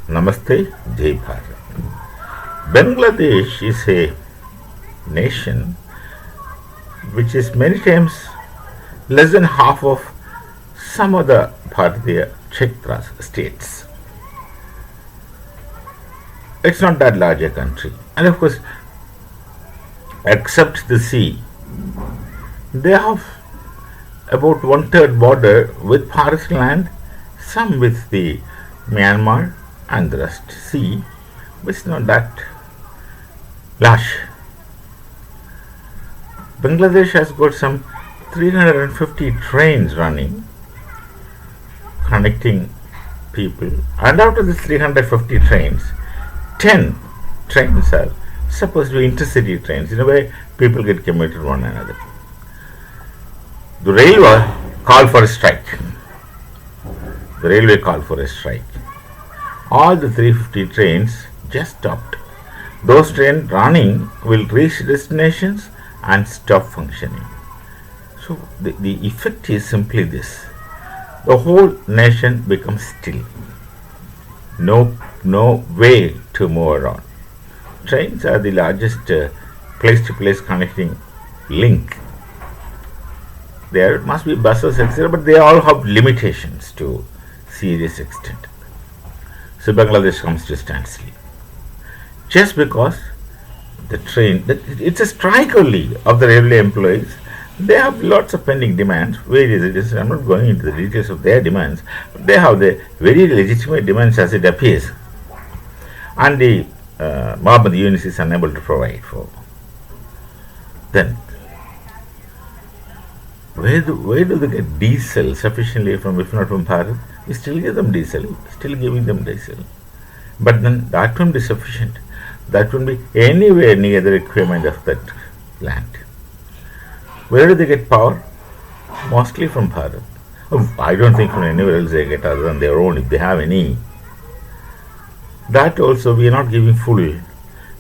Namaste, Jai Bharat. Bangladesh is a nation which is many times less than half of some other Bharatiya Kshetras states. It's not that large a country. And of course, except the sea, they have about one third border with forest land, some with the Myanmar, and the rest sea, but it's not that large. Bangladesh has got some 350 trains running, connecting people, and out of the 350 trains, 10 trains are supposed to be intercity trains. In a way, people get commuted one another. The railway called for a strike. The railway called for a strike. All the 350 trains just stopped. Those trains running will reach destinations and stop functioning. So the effect is simply this. The whole nation becomes still. No way to move around. Trains are the largest place-to-place connecting link. There must be buses, etc., but they all have limitations to serious extent. So Bangladesh comes to standstill. Just because the train, it's a strike only of the railway employees. They have lots of pending demands. Various it is. I'm not going into the details of their demands, but they have the very legitimate demands as it appears. And the Mohammed Yunus is unable to provide for. Then, where do they get diesel sufficiently from, if not from Bharat? We still give them diesel, still giving them diesel. But then that won't be sufficient. That won't be anywhere near the requirement of that land. Where do they get power? Mostly from Bharat. I don't think from anywhere else they get other than their own, if they have any. That also we are not giving full.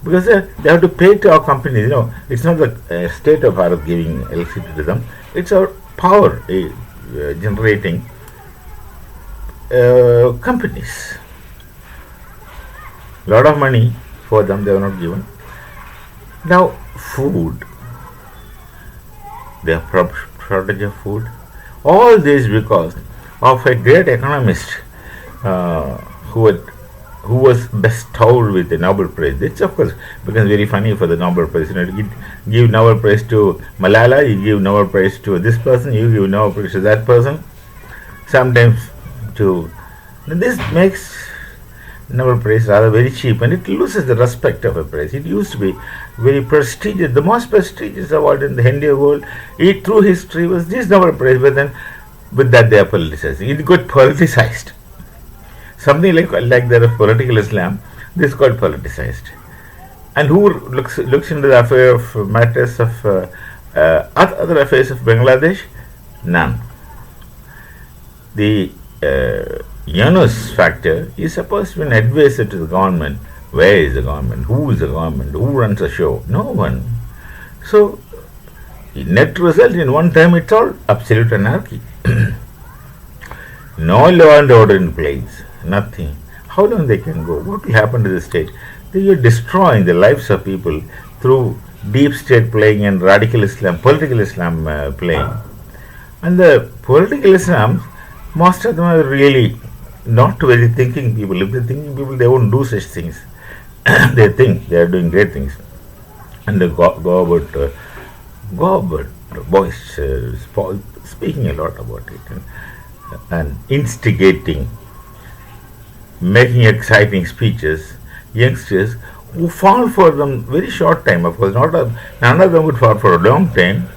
Because they have to pay to our companies. It's not the state of Bharat giving electricity to them. It's our power generating companies. Lot of money for them they are not given. Now food. They have shortage of food. All this because of a great economist who was bestowed with the Nobel Prize. It's of course becomes very funny for the Nobel Prize. You give Nobel Prize to Malala, you give Nobel Prize to this person, you give Nobel Prize to that person. Sometimes to this makes Nobel Prize rather very cheap, and it loses the respect of a prize. It used to be very prestigious, the most prestigious award in the Hindu world. It through history was this Nobel Prize, but then with that they are politicizing. It got politicized. Something like the political Islam, this got politicized. And who looks into the affair of matters of other affairs of Bangladesh? None. The Yunus factor is supposed to be an advisor to the government. Where is the government? Who is the government? Who runs the show? No one. So, net result in one time it's all absolute anarchy. No law and order in place. Nothing. How long they can go? What will happen to the state? They are destroying the lives of people through deep state playing and radical Islam, political Islam playing. And the political Islam, most of them are really not very thinking people. If they're thinking people, they won't do such things. They think they are doing great things. And they go about boys speaking a lot about it and instigating, making exciting speeches, youngsters who fall for them very short time. Of course, none of them would fall for a long time,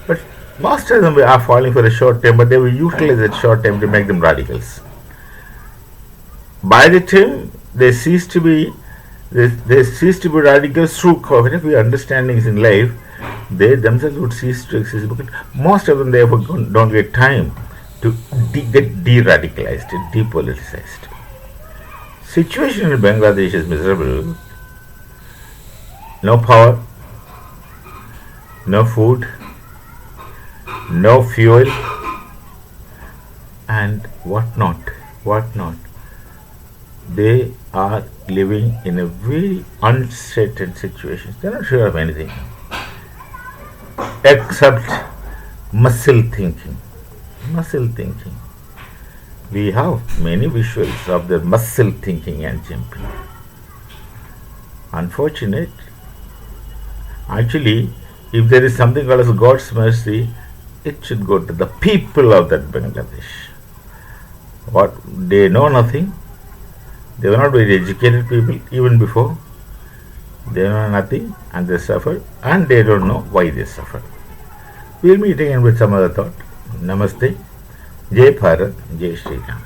but most of them are falling for a short time, but they will utilize that short time to make them radicals. By the time they cease to be radicals through cognitive understandings in life, they themselves would cease to exist. Because most of them therefore don't get time to get de-radicalized, depoliticized. Situation in Bangladesh is miserable. No power, no food, no fuel, and what not. they are living in a very uncertain situation. They're not sure of anything except muscle thinking. Muscle thinking. We have many visuals of the muscle thinking and jumping. Unfortunate. Actually, if there is something called as God's mercy, it should go to the people of that Bangladesh. What they know nothing. They were not very educated people even before. They know nothing and they suffer, and they don't know why they suffer. We'll meet again with some other thought. Namaste. Jai Bharat. Jai Shri Ram.